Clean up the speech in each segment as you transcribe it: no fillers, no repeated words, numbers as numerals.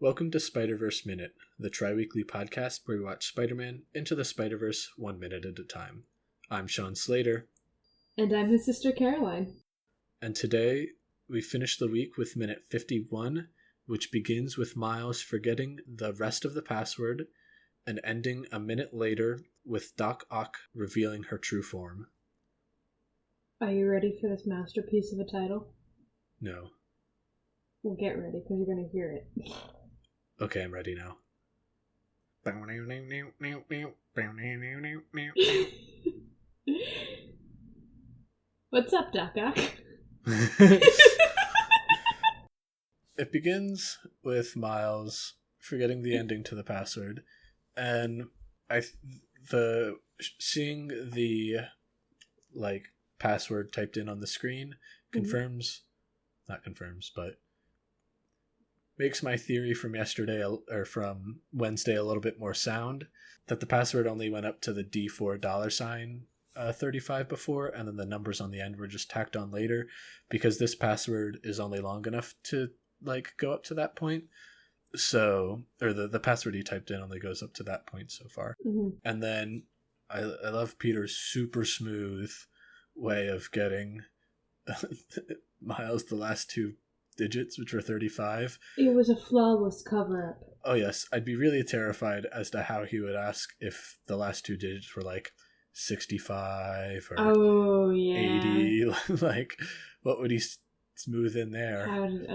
Welcome to Spider-Verse Minute, the tri-weekly podcast where we watch Spider-Man Into the Spider-Verse 1 minute at a time. I'm Sean Slater. And I'm his sister Caroline. And today we finish the week with minute 51, which begins with Miles forgetting the rest of the password and ending a minute later with Doc Ock revealing her true form. Are you ready for this masterpiece of a title? No. Well, get ready, because you're going to hear it. Okay, I'm ready now. What's up, Doc Ock? It begins with Miles forgetting the ending to the password, and seeing the password typed in on the screen not confirms, but makes my theory from yesterday or from Wednesday a little bit more sound, that the password only went up to the D4 $35 before, and then the numbers on the end were just tacked on later, because this password is only long enough to go up to that point. So, or the password he typed in only goes up to that point so far. Mm-hmm. And then I love Peter's super smooth way of getting Miles the last two digits, which were 35. It was a flawless cover-up. Oh yes, I'd be really terrified as to how he would ask if the last two digits were 65 or 80. What would he smooth in there? How did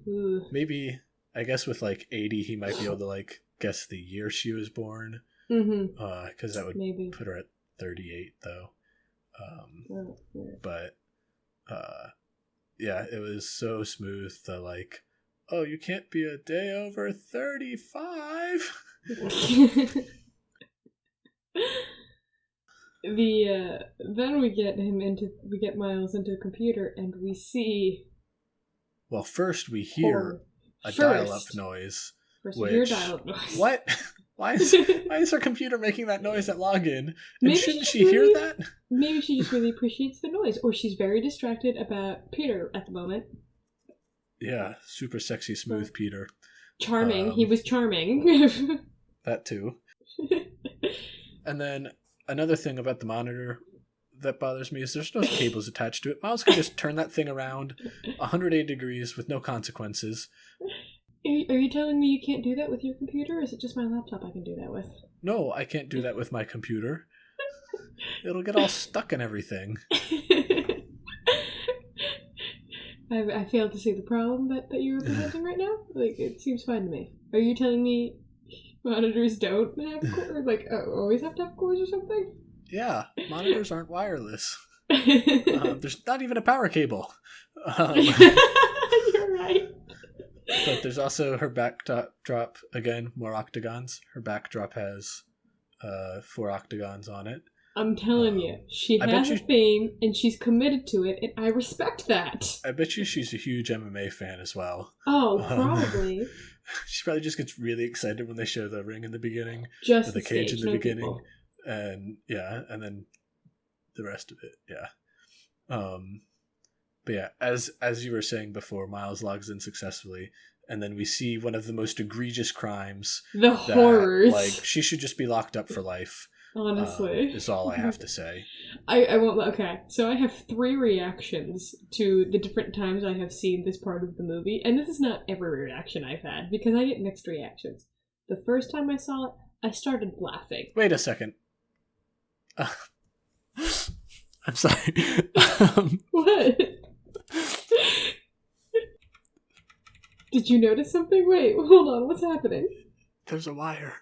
ooh. Maybe, I guess with 80 he might be able to guess the year she was born. Mm-hmm. Because that would maybe put her at 38 though. But yeah, it was so smooth. Oh, you can't be a day over 35. Then we get Miles into the computer and we see. Well, first we hear a dial-up noise. First we hear a dial-up noise. What? Why is her computer making that noise at login? And shouldn't she hear that? Maybe she just really appreciates the noise, or she's very distracted about Peter at the moment. Yeah, super sexy, smooth Peter. Charming. He was charming. That too. And then another thing about the monitor that bothers me is there's no cables attached to it. Miles can just turn that thing around 180 degrees with no consequences. Are you telling me you can't do that with your computer, or is it just my laptop I can do that with? No, I can't do that with my computer. It'll get all stuck in everything. I failed to see the problem that you're presenting right now. It seems fine to me. Are you telling me monitors don't have cords? Always have to have cords or something? Yeah, monitors aren't wireless. There's not even a power cable. You're right. But there's also her backdrop, again, more octagons. Her backdrop has 4 octagons on it. I'm telling you, she has a theme, and she's committed to it, and I respect that. I bet you she's a huge MMA fan as well. Oh, probably. She probably just gets really excited when they show the ring in the beginning. Just the cage in the beginning. People. And then the rest of it, yeah. But yeah, as you were saying before, Miles logs in successfully, and then we see one of the most egregious crimes. The horrors. She should just be locked up for life. Honestly. Is all I have to say. I won't. Okay, so I have 3 reactions to the different times I have seen this part of the movie, and this is not every reaction I've had, because I get mixed reactions. The first time I saw it, I started laughing. Wait a second. I'm sorry. What? Did you notice something? Wait, hold on. What's happening? There's a wire.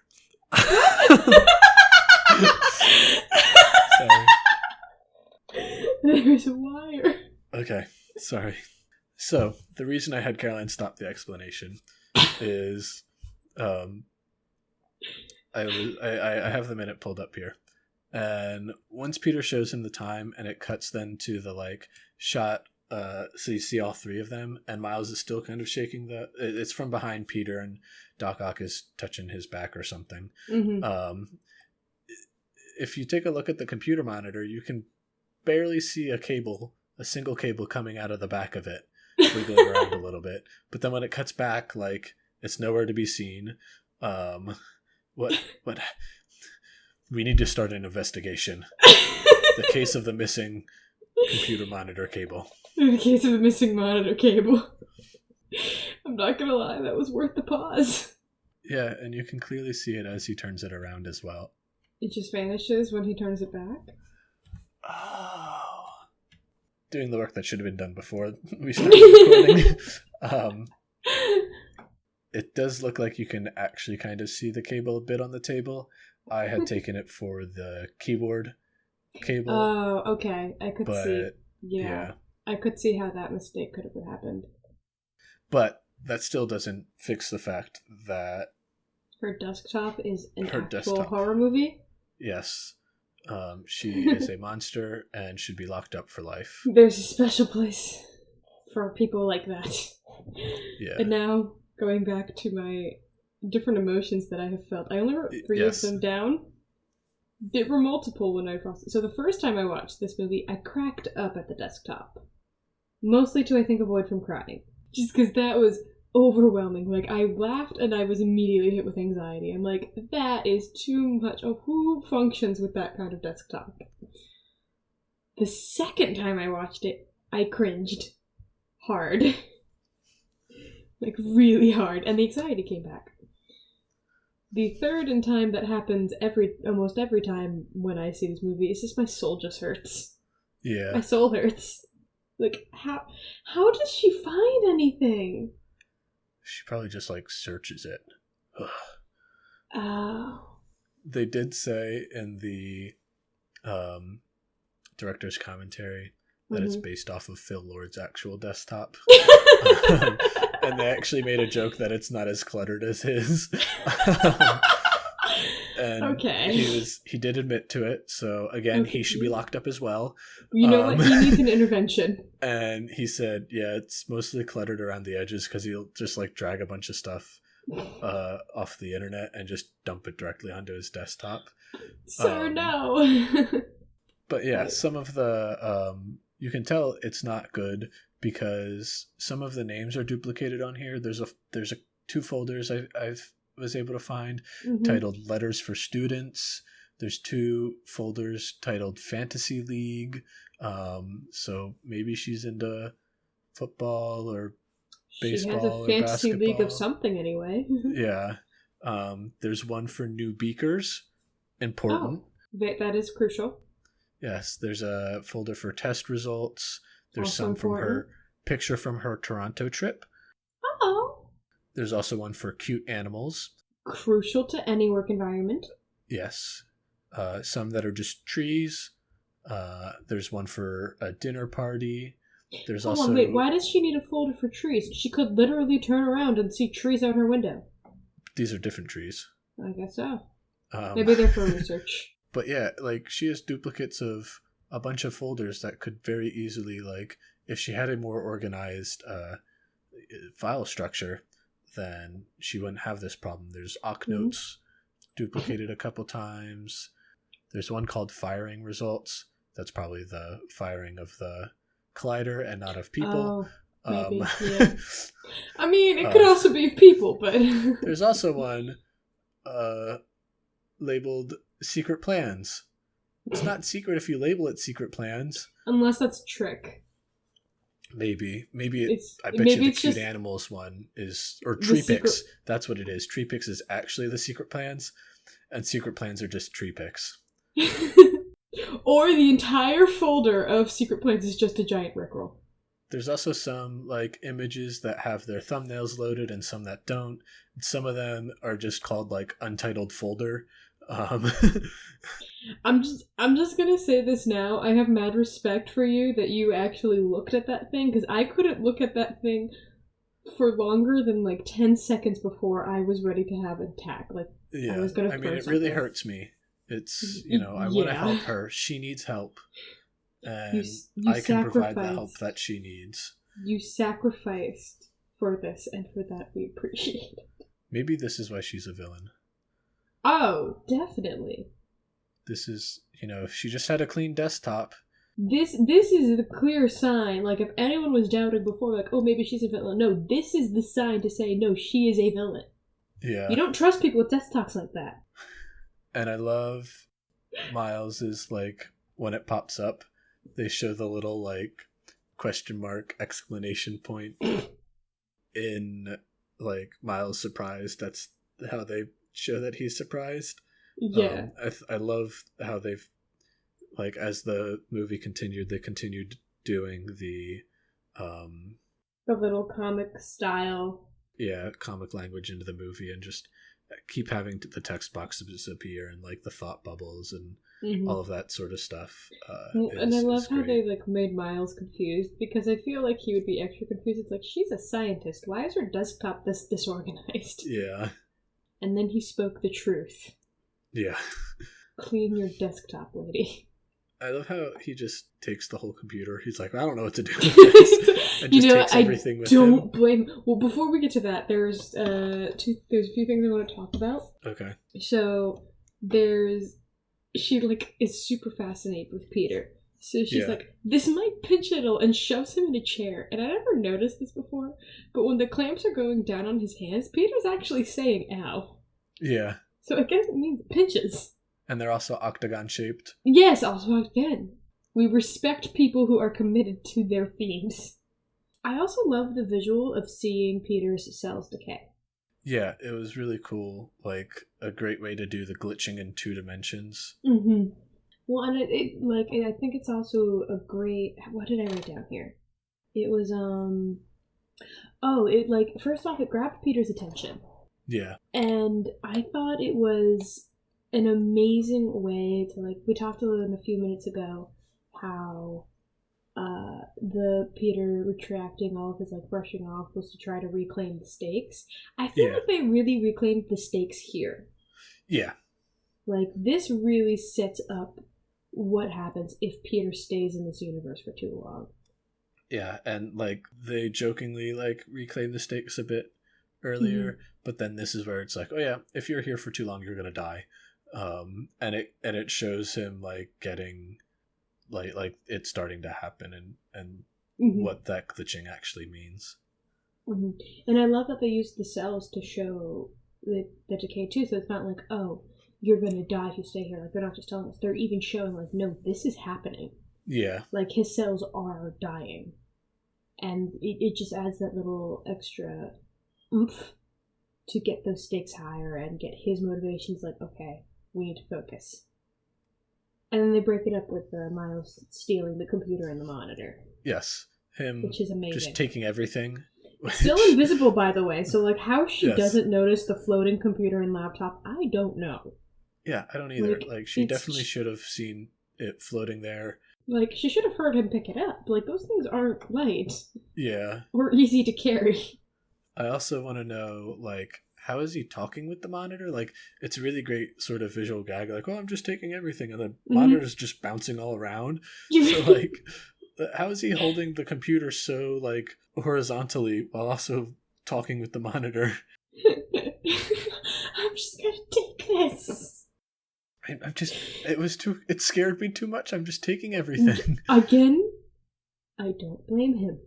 Sorry. There's a wire. Okay, sorry. So, the reason I had Caroline stop the explanation is I have the minute pulled up here. And once Peter shows him the time and it cuts then to the shot, so you see all 3 of them, and Miles is still kind of shaking it's from behind Peter, and Doc Ock is touching his back or something. Mm-hmm. If you take a look at the computer monitor, you can barely see a single cable coming out of the back of it, wiggling around a little bit. But then when it cuts back, It's nowhere to be seen. What? We need to start an investigation. The case of the missing computer monitor cable. The case of the missing monitor cable. I'm not gonna lie, that was worth the pause. Yeah, and you can clearly see it as he turns it around as well. It just vanishes when he turns it back? Oh. Doing the work that should have been done before we started recording. It does look like you can actually kind of see the cable a bit on the table. I had taken it for the keyboard cable. Oh, okay. I could see. Yeah. I could see how that mistake could have happened. But that still doesn't fix the fact that her desktop is an actual horror movie? Yes. She is a monster and should be locked up for life. There's a special place for people like that. Yeah. And now, going back to my different emotions that I have felt, I only wrote 3 of them down. There were multiple when I processed. So the first time I watched this movie, I cracked up at the desktop. Mostly to, I think, avoid from crying. Just because that was overwhelming. Like, I laughed and I was immediately hit with anxiety. I'm like, that is too much. Oh, who functions with that kind of desktop? The second time I watched it, I cringed. Hard. Like, really hard. And the anxiety came back. The third and time that happens almost every time when I see this movie, it's just my soul just hurts. Yeah. My soul hurts. Like, how does she find anything? She probably just, like, searches it. Oh. They did say in the director's commentary that it's based off of Phil Lord's actual desktop. And they actually made a joke that it's not as cluttered as his. And okay. He did admit to it, so again, he should be locked up as well. You know what? He needs an intervention. And he said, yeah, it's mostly cluttered around the edges because he'll just like drag a bunch of stuff off the internet and just dump it directly onto his desktop. So no. But yeah, some of the you can tell it's not good because some of the names are duplicated on here. There's 2 folders I was able to find titled Letters for Students. There's 2 folders titled Fantasy League. So maybe she's into football or baseball. She has a fantasy league of something anyway. Yeah. There's one for new beakers. Important. Oh, that is crucial. Yes. There's a folder for test results. There's also some important. from her picture from her Toronto trip. Oh. There's also one for cute animals. Crucial to any work environment. Yes. Some that are just trees. There's one for a dinner party. There's also... wait, why does she need a folder for trees? She could literally turn around and see trees out her window. These are different trees. I guess so. Maybe they're for research. But yeah, like, she has duplicates of a bunch of folders that could very easily, like, if she had a more organized file structure, then she wouldn't have this problem. There's Octopus duplicated a couple times. There's one called Firing Results. That's probably the firing of the collider and not of people. Oh, maybe, yeah. I mean, it could also be of people, but... There's also one labeled Secret Plans. It's not secret if you label it Secret Plans. Unless that's a trick. Maybe. I bet you the cute animals one is... Or Tree Picks. That's what it is. Tree Picks is actually the Secret Plans, and Secret Plans are just tree picks. Or the entire folder of Secret Plans is just a giant rickroll. There's also some like images that have their thumbnails loaded and some that don't. Some of them are just called like untitled folder. I'm just gonna say this now. I have mad respect for you that you actually looked at that thing, because I couldn't look at that thing for longer than like 10 seconds before I was ready to have an attack. Like, yeah, I was gonna. I mean, it really hurts me. It's, I want to help her. She needs help, and I can provide the help that she needs. You sacrificed for this, and for that we appreciate it. Maybe this is why she's a villain. Oh, definitely. This is, if she just had a clean desktop, This is the clear sign. Like, if anyone was doubting before, like, oh, maybe she's a villain. No, this is the sign to say, no, she is a villain. Yeah. You don't trust people with death talks like that. And I love Miles's, like, when it pops up, they show the little, like, question mark exclamation point in, like, Miles surprised. That's how they show that he's surprised. Yeah. I love how they've, like, as the movie continued, they continued doing the little comic style. Yeah, comic language into the movie, and just keep having the text boxes disappear and, like, the thought bubbles and all of that sort of stuff. And I love how they, like, made Miles confused, because I feel like he would be extra confused. It's like, she's a scientist. Why is her desktop this disorganized? Yeah. And then he spoke the truth. Yeah. Clean your desktop, lady. I love how he just takes the whole computer. He's like, I don't know what to do with this. And just takes everything with him. Don't blame... Well, before we get to that, there's a few things I want to talk about. Okay. So, she, like, is super fascinated with Peter. So she's like, this might pinch it all, and shoves him in a chair. And I never noticed this before, but when the clamps are going down on his hands, Peter's actually saying, ow. Yeah. So I guess it means it pinches. And they're also octagon-shaped. Yes, also again. We respect people who are committed to their themes. I also love the visual of seeing Peter's cells decay. Yeah, it was really cool. Like, a great way to do the glitching in 2 dimensions. Mm-hmm. Well, and I think it's also a great... What did I write down here? It was, first off, it grabbed Peter's attention. Yeah. And I thought it was an amazing way to, like, we talked a few minutes ago how the Peter retracting all of his, like, brushing off was to try to reclaim the stakes. I feel like they really reclaimed the stakes here. Yeah. Like, this really sets up what happens if Peter stays in this universe for too long. Yeah, and, like, they jokingly, like, reclaim the stakes a bit earlier, but then this is where it's like, oh yeah, if you're here for too long, you're gonna die. And it shows him, like, getting, like it's starting to happen, and what that glitching actually means. And I love that they use the cells to show the decay too, so it's not like, oh, you're gonna die if you stay here. Like, they're not just telling us, they're even showing, like, no, this is happening. Yeah. Like, his cells are dying. And it just adds that little extra oomph to get those stakes higher and get his motivations like, okay, we need to focus. And then they break it up with Miles stealing the computer and the monitor. Yes. Him, which is amazing. Just taking everything. Still invisible, by the way, so, like, how she doesn't notice the floating computer and laptop, I don't know. Yeah, I don't either. Like, she definitely should have seen it floating there. Like, she should have heard him pick it up. Like, those things aren't light. Yeah. Or easy to carry. I also want to know, like, how is he talking with the monitor? Like, it's a really great sort of visual gag. Like, oh, I'm just taking everything. And the monitor's just bouncing all around. So, like, how is he holding the computer so, like, horizontally while also talking with the monitor? I'm just gonna take this. It scared me too much. I'm just taking everything. Again, I don't blame him.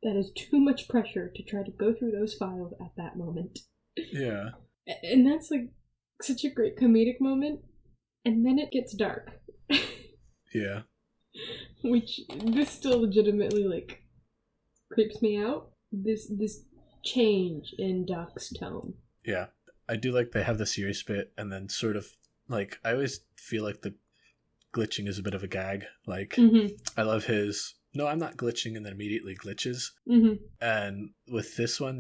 That is too much pressure to try to go through those files at that moment. Yeah. And that's, like, such a great comedic moment. And then it gets dark. Yeah. Which, this still legitimately, like, creeps me out. This change in Doc's tone. Yeah. I do like they have the serious bit and then sort of, like, I always feel like the glitching is a bit of a gag. Like, I love his, no, I'm not glitching, and then immediately glitches. And with this one,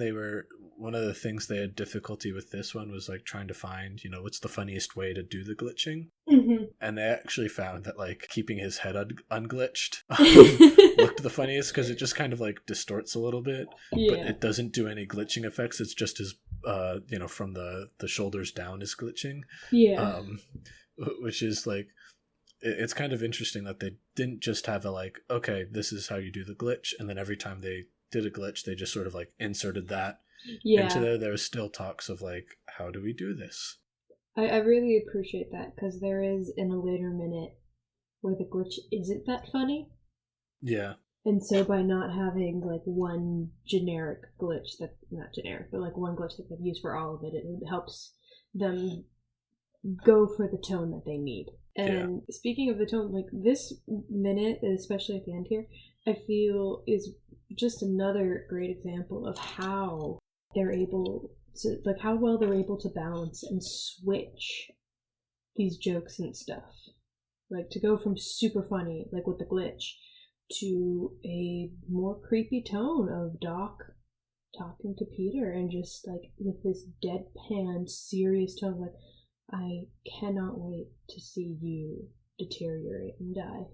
one of the things they had difficulty with this one was, like, trying to find, what's the funniest way to do the glitching. And they actually found that, like, keeping his head unglitched looked the funniest, because it just kind of, like, distorts a little bit. Yeah. But it doesn't do any glitching effects. It's just his, from the shoulders down is glitching. Yeah. Which is, like, it's kind of interesting that they didn't just have a, like, okay, this is how you do the glitch, and then every time they did a glitch, they just sort of, like, inserted that into there. There was still talks of, like, how do we do this? I really appreciate that, because there is, in a later minute, where the glitch isn't that funny. Yeah. And so by not having like one generic glitch that, not generic, but like one glitch that they've used for all of it, it helps them go for the tone that they need. And speaking of the tone, like this minute, especially at the end here, I feel is just another great example of how they're able to, like how well they're able to balance and switch these jokes and stuff. Like to go from super funny, like with the glitch, to a more creepy tone of Doc talking to Peter and just like with this deadpan, serious tone, like, I cannot wait to see you deteriorate and die.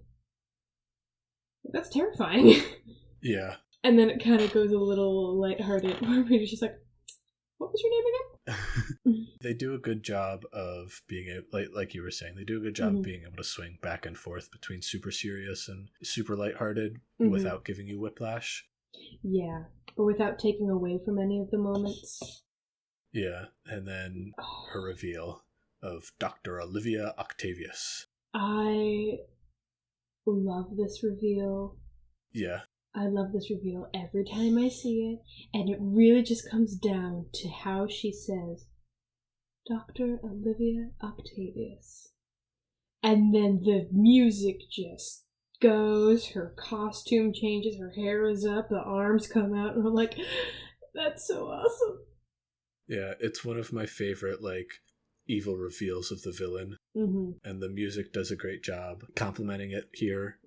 That's terrifying. Yeah. And then it kind of goes a little lighthearted where Peter's just like, what was your name again? They do a good job of being able, like you were saying, they do a good job of being able to swing back and forth between super serious and super lighthearted without giving you whiplash. Yeah, but without taking away from any of the moments. Yeah, and then her reveal of Dr. Olivia Octavius. I love this reveal. Yeah. I love this reveal every time I see it, and it really just comes down to how she says, Dr. Olivia Octavius. And then the music just goes, her costume changes, her hair is up, the arms come out, and I'm like, that's so awesome. Yeah, it's one of my favorite, like, evil reveals of the villain. And the music does a great job complimenting it here,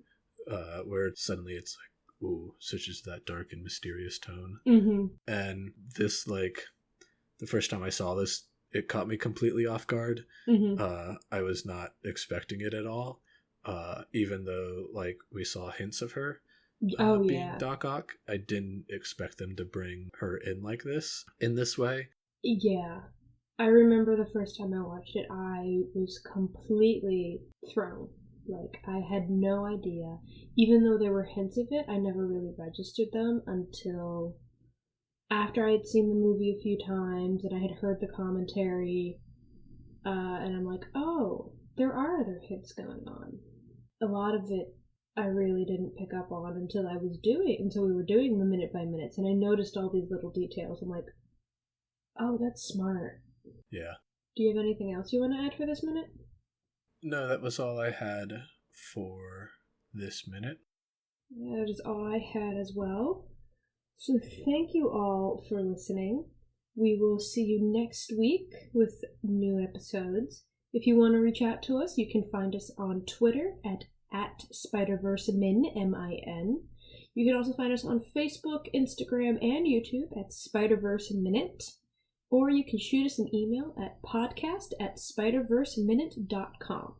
where suddenly it's like, ooh, switches to that dark and mysterious tone. And this, like, the first time I saw this, it caught me completely off guard. I was not expecting it at all, even though, like, we saw hints of her being Doc Ock. I didn't expect them to bring her in like this, in this way. Yeah. I remember the first time I watched it, I was completely thrown. Like, I had no idea. Even though there were hints of it, I never really registered them until after I had seen the movie a few times and I had heard the commentary. And I'm like, oh, there are other hints going on. A lot of it I really didn't pick up on until we were doing the minute by minutes, and I noticed all these little details. I'm like, oh, that's smart. Yeah. Do you have anything else you want to add for this minute? No, that was all I had for this minute. That is all I had as well. So thank you all for listening. We will see you next week with new episodes. If you want to reach out to us, you can find us on Twitter at SpiderVerseMin, M-I-N. You can also find us on Facebook, Instagram, and YouTube at SpiderVerseMinute. Or you can shoot us an email at podcast@spiderverseminute.com.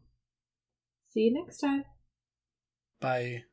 See you next time. Bye.